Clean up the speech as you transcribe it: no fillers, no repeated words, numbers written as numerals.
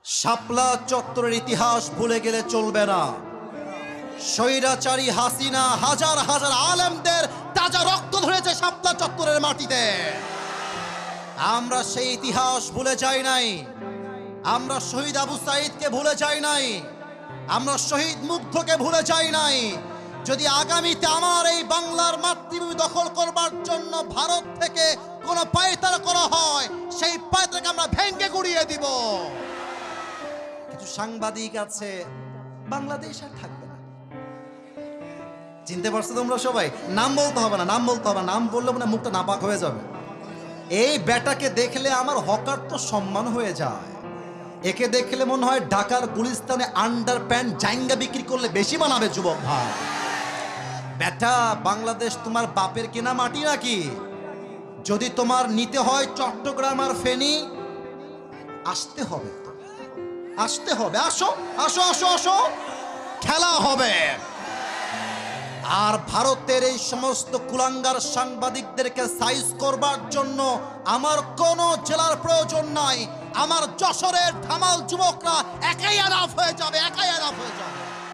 শাপলা চত্বরের ইতিহাস ভুলে গেলে চলবে না। স্বৈরাচারী হাসিনা হাজার হাজার আলেমদের তাজা রক্ত ধরেছে শাপলা চত্বরের মাটিতে। আমরা সেই ইতিহাস ভুলে যাই নাই। আমরা শহীদ আবু সাঈদকে ভুলে যাই নাই। আমরা শহীদ মুগ্ধকে ভুলে যাই নাই। যদি আগামীতে আমার এই বাংলার মাতৃভূমি দখল করবার জন্য ভারত থেকে কোনো পায়তারা করা হয়, সেই পায়তারাকে আমরা ভেঙে গুড়িয়ে দিব। কিছু সাংবাদিক আছে, বাংলাদেশ আর থাকবে না। চিনতে পারছো তোমরা সবাই? নাম বলতে হবে না, নাম বলতে হবে না। নাম বললে মানে মুখটা নাপাক হয়ে যাবে। এই বেটাকে দেখলে আমার হকার তো সম্মান হয়ে যায়। একে দেখলে মনে হয় ঢাকার গুলিস্তানে আন্ডার প্যান্ট জাইঙ্গা বিক্রি করলে বেশি বানাবে যুবক ভাই। বেটা, বাংলাদেশ তোমার বাপের কেনা মাটি নাকি? যদি তোমার নিতে হয় চট্টগ্রাম আর ফেনী, আসতে হবে, আসতে হবে। আসো আসো আসো আসো, খেলা হবে। আর ভারতের এই সমস্ত কুলাঙ্গার সাংবাদিকদেরকে সাইজ করবার জন্য আমার কোনো জেলার প্রয়োজন নাই। আমার যশোরের ধামাল যুবকরা একাই আলাপ হয়ে যাবে, একাই আলাপ হয়ে যাবে।